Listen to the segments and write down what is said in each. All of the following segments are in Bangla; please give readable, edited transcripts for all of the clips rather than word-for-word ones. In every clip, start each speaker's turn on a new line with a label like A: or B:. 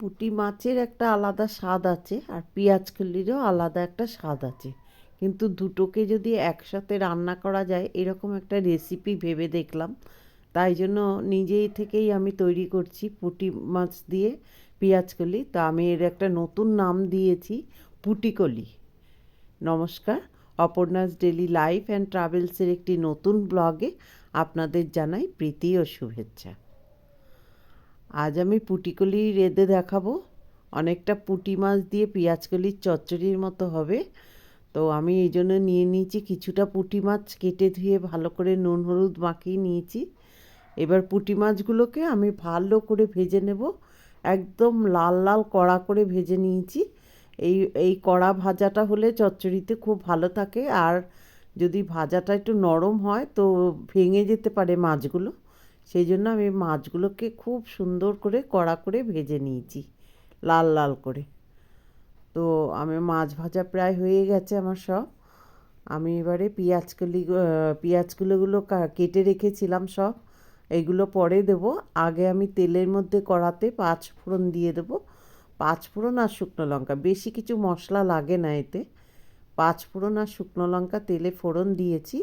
A: পুঁটি মাছের একটা আলাদা স্বাদ আছে আর পেঁয়াজকলিরও আলাদা একটা স্বাদ আছে, কিন্তু দুটোকে যদি একসাথে রান্না করা যায় এরকম একটা রেসিপি ভেবে দেখলাম। তাই জন্য নিজেই থেকেই আমি তৈরি করছি পুঁটি মাছ দিয়ে পেঁয়াজকলি। তো আমি এর একটা নতুন নাম দিয়েছি পুঁটিকলি। নমস্কার, অপর্ণাস ডেলি লাইফ অ্যান্ড ট্রাভেলসের একটি নতুন ব্লগে আপনাদের জানাই প্রীতি ও শুভেচ্ছা। আজ আমি পুঁটিকলি রেঁধে দেখাবো। অনেকটা পুঁটি মাছ দিয়ে পেঁয়াজকলির চচ্চড়ির মতো হবে। তো আমি এই জন্য নিয়ে নিয়েছি কিছুটা পুঁটি মাছ, কেটে ধুয়ে ভালো করে নুন হলুদ মাখিয়ে নিয়েছি। এবার পুঁটি মাছগুলোকে আমি ভালো করে ভেজে নেব, একদম লাল লাল কড়া করে ভেজে নিয়েছি। এই এই কড়া ভাজাটা হলে চচ্চড়িতে খুব ভালো থাকে, আর যদি ভাজাটা একটু নরম হয় তো ভেঙে যেতে পারে মাছগুলো। সেই জন্য আমি মাছগুলোকে খুব সুন্দর করে কড়া করে ভেজে নিয়েছি, লাল লাল করে। তো আমি মাছ ভাজা প্রায় হয়ে গেছে আমার সব। আমি এবারে পেঁয়াজগুলো কেটে রেখেছিলাম সব, এগুলো পরে দেব। আগে আমি তেলের মধ্যে কড়াতে 5 ফোড়ন দিয়ে দেবো। 5 ফোড়ন আর শুকনো লঙ্কা, বেশি কিছু মশলা লাগে না এতে। 5 ফোড়ন আর শুকনো লঙ্কা তেলে ফোড়ন দিয়েছি।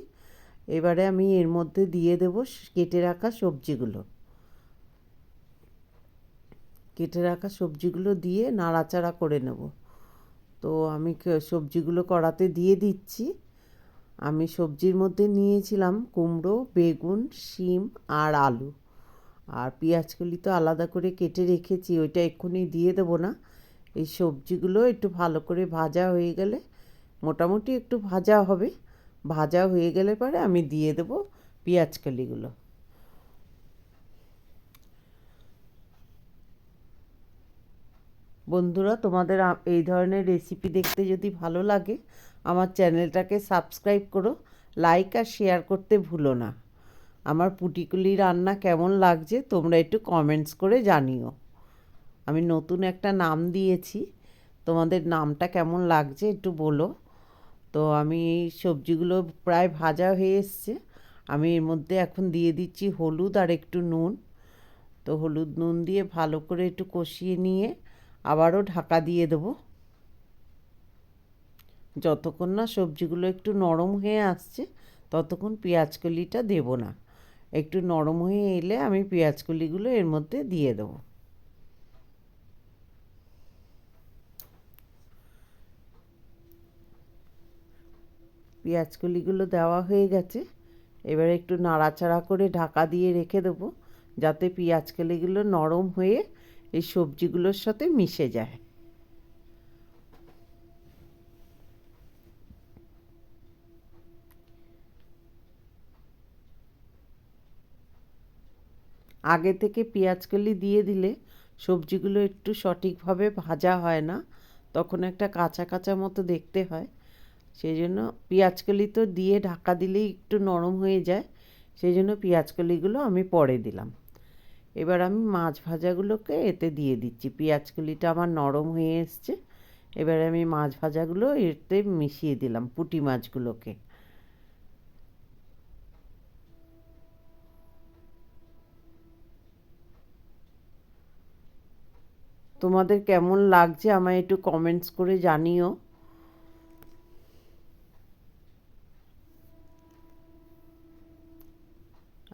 A: এবারে আমি এর মধ্যে দিয়ে দেব কেটে রাখা সবজিগুলো। কেটে রাখা সবজিগুলো দিয়ে নাড়াচাড়া করে নেব। তো আমি সবজিগুলো কড়াতে দিয়ে দিচ্ছি। আমি সবজির মধ্যে নিয়েছিলাম কুমড়ো, বেগুন, শিম আর আলু। আর পেঁয়াজকলি তো আলাদা করে কেটে রেখেছি, ওইটা এক্ষুনি দিয়ে দেবো না। এই সবজিগুলো একটু ভালো করে ভাজা হয়ে গেলে, মোটামুটি একটু ভাজা হবে, ভাজা হয়ে গেলে পরে আমি দিয়ে দেবো পেঁয়াজকলিগুলো। বন্ধুরা, তোমাদের এই ধরনের রেসিপি দেখতে যদি ভালো লাগে আমার চ্যানেলটাকে সাবস্ক্রাইব করো, লাইক আর শেয়ার করতে ভুলো না। আমার পুঁটিকলি রান্না কেমন লাগছে তোমরা একটু কমেন্টস করে জানিও। আমি নতুন একটা নাম দিয়েছি, তোমাদের নামটা কেমন লাগছে একটু বলো। তো আমি এই সবজিগুলো প্রায় ভাজা হয়ে এসছে। আমি এর মধ্যে এখন দিয়ে দিচ্ছি হলুদ আর একটু নুন। তো হলুদ নুন দিয়ে ভালো করে একটু কষিয়ে নিয়ে আবারও ঢাকা দিয়ে দেবো, যতক্ষণ না সবজিগুলো একটু নরম হয়ে আসছে ততক্ষণ পেঁয়াজকলিটা দেব না। একটু নরম হয়ে এলে আমি পেঁয়াজকলিগুলো এর মধ্যে দিয়ে দেবো। পেঁয়াজকলিগুলো দেওয়া হয়ে গেছে। এবার একটু নাড়াচাড়া করে ঢাকা দিয়ে রেখে দেবো, যাতে পেঁয়াজকলিগুলো নরম হয়ে এই সবজিগুলোর সাথে মিশে যায়। আগে থেকে পেঁয়াজকলি দিয়ে দিলে সবজিগুলো একটু সঠিকভাবে ভাজা হয় না, তখন একটা কাঁচা কাঁচা মতো দেখতে হয়। সেই জন্য পেঁয়াজকলি তো দিয়ে ঢাকা দিলেই একটু নরম হয়ে যায়, সেই জন্য পেঁয়াজকলিগুলো আমি পরে দিলাম। এবার আমি মাছ ভাজাগুলোকে এতে দিয়ে দিচ্ছি। পেঁয়াজকলিটা আমার নরম হয়ে এসছে। এবার আমি মাছ ভাজাগুলো এতে মিশিয়ে দিলাম, পুঁটি মাছগুলোকে। তোমাদের কেমন লাগছে আমায় একটু কমেন্টস করে জানিও।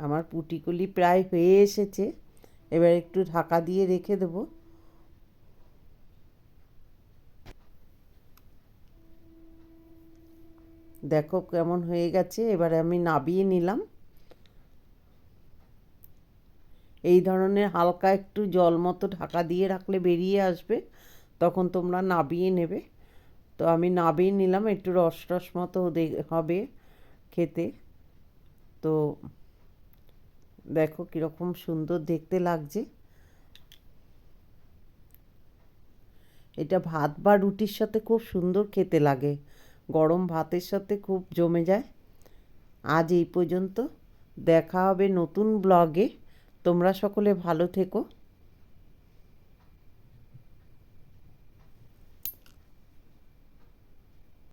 A: আমার পুঁটিকলি প্রায় হয়ে এসেছে, এবার একটু ঢাকা দিয়ে রেখে দেবো। দেখো কেমন হয়ে গেছে, এবারে আমি নাবিয়ে নিলাম। এই ধরনের হালকা একটু জল মতো ঢাকা দিয়ে রাখলে বেরিয়ে আসবে, তখন তোমরা নাবিয়ে নেবে। তো আমি নাবিয়ে নিলাম, একটু রস রস মতো হবে খেতে। তো দেখো কীরকম সুন্দর দেখতে লাগছে। এটা ভাত বা রুটির সাথে খুব সুন্দর খেতে লাগে, গরম ভাতের সাথে খুব জমে যায়। আজ এই পর্যন্ত, দেখা হবে নতুন ব্লগে। তোমরা সকলে ভালো থেকো।